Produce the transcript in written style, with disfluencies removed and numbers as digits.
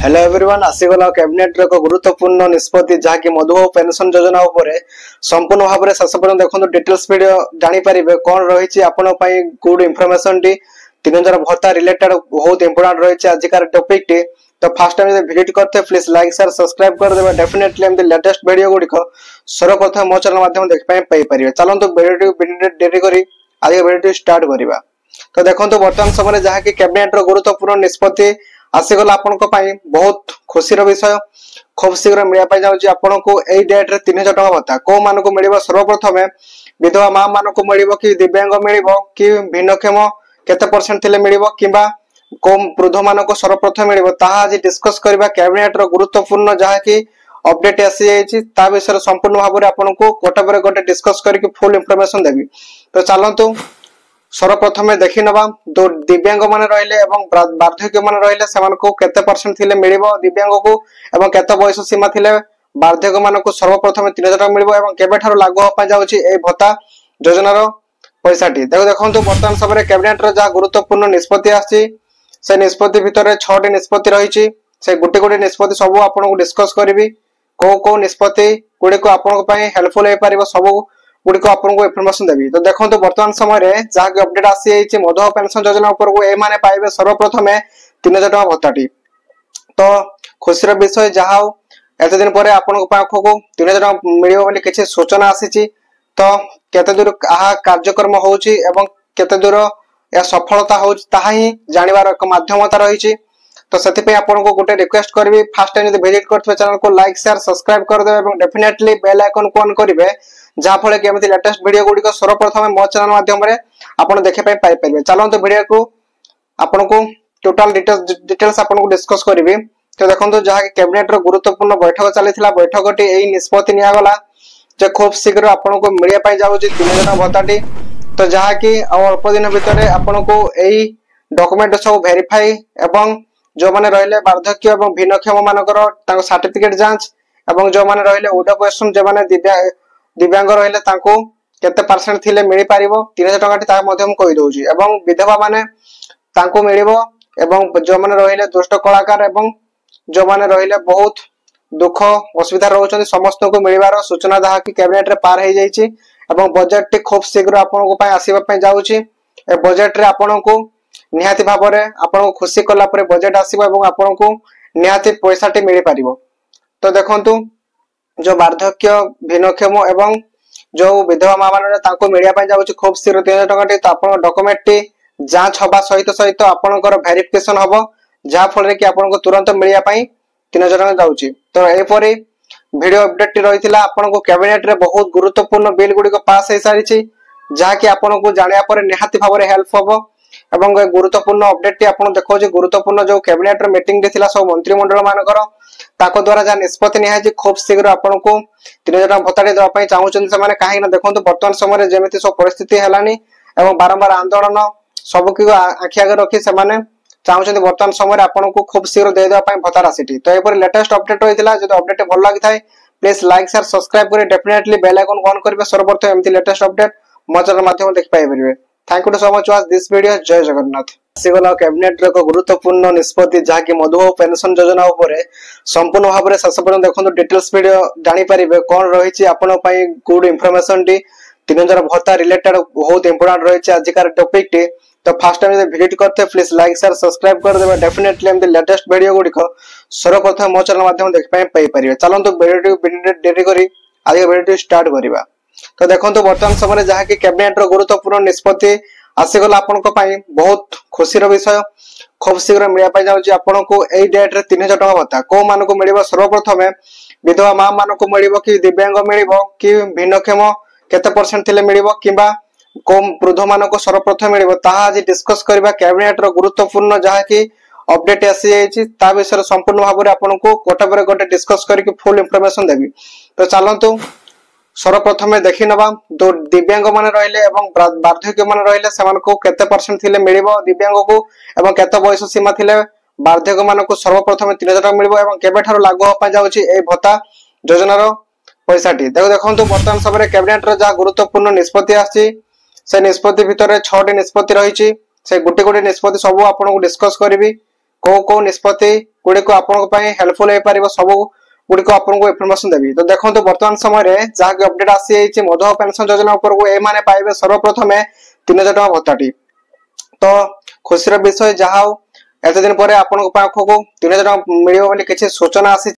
Hello everyone आसीगला cabinet रे गुरुत्वपूर्ण निष्पत्ति जहाँकि मधुबाबू पेंशन योजना उपरे संपूर्ण भाव में शेष पर्यटन देखो डिटेल्स वीडियो जानी पारिबे कौन रही आपण गुड इनफॉरमेशन टी 3000 भत्ता रिलेटेड बहुत इंपोर्टेंट रही आजिकार टॉपिक टी। तो फर्स्ट टाइम विजिट करते प्लीज लाइक शेयर सब्सक्राइब कर देबे डेफिनेटली एम लेटेस्ट वीडियो गुड़िक सर्वप्रथम मो चैनल माध्यम देखि पाई परिबे। चलंतु वीडियो डेरी करी आज वीडियो स्टार्ट करबा। तो देखंतु वर्तमान समय जहाँ कि कैबिनेट रो गुरुत्वपूर्ण निष्पत्ति आसीगला आपनको पाई बहुत खुशी विषय खूब शीघ्र मिलवा जाऊँगी आपको यही डेट रे 3000 टका भत्ता को मानक मिल सर्वप्रथम विधवा माँ मानक मिल कि दिव्यांग मिल कि भिन्नक्षम केते परसेंट थिले मिल कि कम वृद्ध मानक सर्वप्रथम मिल आज डिस्कस करबा कैबिनेट रो गुरुत्वपूर्ण जहाँ कि अपडेट आसी जाइछि ता विषय संपूर्ण भाव में आपको गोटे पर गोटे डिस्कस करके फुल इनफॉरमेशन देबी। तो चलंतु सर्वप्रथम देखि नबा दिव्यांग मान रहिले एवं वार्धक्य मान रहिले सेमानको केते परसेंट थिले मिलिबो दिव्यांग को एवं केते बयस सीमा थिले वार्धक्य मानको सर्वप्रथम 3000 टका मिलिबो एवं केबे थारो लागू होपा जाउछि ए भत्ता योजनार पैसाटी देखंतु वर्तमान समय कैबिनेट रो जा गुरुत्वपूर्ण निष्पत्ति आछि से निष्पत्ति भितर 6टी निष्पत्ति रहिछि से गुटे गुटे निष्पत्ति सब आपनको डिस्कस करबी को निष्पत्ति गुडे को आपनको पई हेल्पफुल हे परिबो सब गुड़िक आपको इनफॉरमेशन देवी। तो देखो वर्तमान समय जहाँ अपडेट आसी मधुबाबू पेंशन योजना उपरको ए माने पाइबे सर्वप्रथम 3000 टका भत्ताटी। तो खुशीर विषय जहाँ एत दिन पर आपको 3000 टका मिल किसी सूचना आसी तो केते दूर कार्यक्रम होउची एवं केते दूर या सफलता होउची ताहा ही जानिबार एक माध्यमता रही। तो से आपको गोटे रिक्वेस्ट करी फास्ट टाइम विजिट करते चैनल को लाइक शेयर सब्सक्राइब कर देबे एवं डेफिनेटली बेल आइकन को ऑन करेंगे जहाँ फल कि एमती लेटेस्ट वीडियो गुड़िक सर्वप्रथम मो चैनल माध्यम आपन देखे पाई परिबे। चलंतु वीडियो को आपनको टोटल डिटेल्स आपनको डिस्कस करबी। तो देखंतु जहाँ कैबिनेट रो गुरुत्वपूर्ण बैठक चलीथिला बैठकटी एही निष्पत्ति निया गला जे खूब शीघ्र आपनको मिलिया पाई जाउछि 3000 भत्ताटी। तो जहाँ कि अल्प दिन भितर आपनको एही डॉक्यूमेंट सब वेरीफाई एवं जो माने रहले वार्धक्य एवं भिन्नक्षम मानकर तांको सर्टिफिकेट जांच एवं जो माने रहले ओडब्ल्यूएस जो माने दिव्यांग रहिले तांको केते परसेंट थिले मिली पारिबो 3000 टकाटी ता मध्यम कहि दोउची एवं विधवा माने तांको मिलिबो एवं जो माने रहिले दुष्ट कलाकार एवं जो माने रहिले बहुत दुख असुविधा रहउछन समस्त को मिलिबार सूचना जहा कि कैबिनेट रे पार हे जाईची एवं बजट टी खूब शीघ्र आपनको पय आसीबा पय जाउची। ए बजट रे आपनको निहाती भाव में आपको खुशी कला परे बजट आसीबो एवं आपनको निहाती पैसाटी मिली पारिबो। तो देखंतु जो वार्धक्य भिन्नक्षम एवं जो विधवा माँ मान मिलवा जाऊँगी खूब शीघ्र 3000 टका तो आप डॉक्यूमेंट टी जांच हवा सहित सहित आपंकर वेरिफिकेशन हम जहाँ फल कि आपको तुरंत मिलवा 3000 टका जाऊँगी। तो यहपर वीडियो अपडेट रही आपको कैबिनेट रे बहुत गुरुत्वपूर्ण बिल गुड़िक पास हो सारी जहाँकि आपको जाना पर निहाती भाव में हेल्प हम एवं गुरुत्वपूर्ण अपडेट टी आपको देखो गुरुत्वपूर्ण जो कैबिनेट मीटिंग सब मंत्रिमंडल मानकर ताको द्वारा जहाँ निष्पत्ति निहाई खूब शीघ्र आपको 3000 टका भत्ताटी देवाई चाहूँ से कहीं देखो बर्तमान समय जमी सब परिस्थिति है बारंबार आंदोलन सबक आखि आगे रखी से चाहते बर्तमान समय आपको खूब शीघ्र देदेवाई भत्ता राशि। तो यह लेटेस्ट अपडेट रही है जो अपडेट भल लगी था प्लीज लाइक शेयर सब्सक्राइब कर डेफिनेटली बेल आइकन ऑन करेंगे सर्वप्रथम एमती लेटेस्ट अपडेट मो चैनल माध्यम देखि पाइबे। Thank you so much watch this video. जय जगन्नाथ। आसीगला कैबिनेट रो गुरुत्वपूर्ण निष्पत्ति जहाँ कि मधुबाबू पेंशन योजना उपरे संपूर्ण भाव में शेष पर्यटन देखो डिटेल्स वीडियो जानी पारिबे कौन रही आपण गुड इनफॉरमेशन टी 3000 भत्ता रिलेटेड बहुत इंपोर्टेंट रही आजिकार टॉपिक टी। तो फर्स्ट टाइम विजिट करते प्लीज लाइक शेयर सब्सक्राइब कर देबे डेफिनेटली एमती लेटेस्ट वीडियो गुड़िक सर्वप्रथम मो चैनल माध्यम देखि पाई परिबे। चलंतु वीडियो डेरी करी आज वीडियो स्टार्ट करबा। तो देखंतु वर्तमान समय जहाँ कि कैबिनेट रो गुरुत्वपूर्ण निष्पत्ति आसीगला आपनको पाई बहुत खुशीर विषय खूब शीघ्र मिलवा जाऊँगी आपको यही डेट रे 3000 टका भत्ता को मानक मिल सर्वप्रथम विधवा माँ मानक मिल कि दिव्यांग मिल कि भिन्नक्षम केते परसेंट थिले मिल कि कम वृद्ध मानक सर्वप्रथम मिल आज डिस्कस करबा कैबिनेट रो गुरुत्वपूर्ण जहाँ कि अपडेट आसी ता विषय संपूर्ण भाव में आपको गोटे पर गोटे डिस्कस करके फुल इनफॉरमेशन देवी। तो चलंतु सर्वप्रथम देखि नबा दिव्यांग मान रहिले एवं वार्धक्य मान रहिले सेमानको केते परसेंट थिले मिलिबो दिव्यांग को एवं केते बयस सीमा थिले वार्धक्य मानको सर्वप्रथम 3000 टका मिलिबो एवं केबे थारो लागू होपा जाउछि ए भत्ता योजनार पैसाटी। देखंतु वर्तमान समय कैबिनेट रो जा गुरुत्वपूर्ण निष्पत्ति आछि से निष्पत्ति भितर 6टी निष्पत्ति रही से गुटे गुटे निष्पत्ति सब आपको डिस्कस करबी को निष्पत्ति गुडी को आपन पई हेल्पफुल हे परिबो सब गुडी को आपन को इंफॉर्मेशन देबी। तो देखंतु वर्तमान समय रे जहा कि अपडेट आसी एछि मधुबाबु पेंशन योजना ऊपर को ए माने पाइबे सर्वप्रथमे 3000 टका भत्ताटी। तो खुशीर विषय जहा एते दिन परे आपन को पाखो को 3000 टका मिलियो बोली किछि सूचना आसी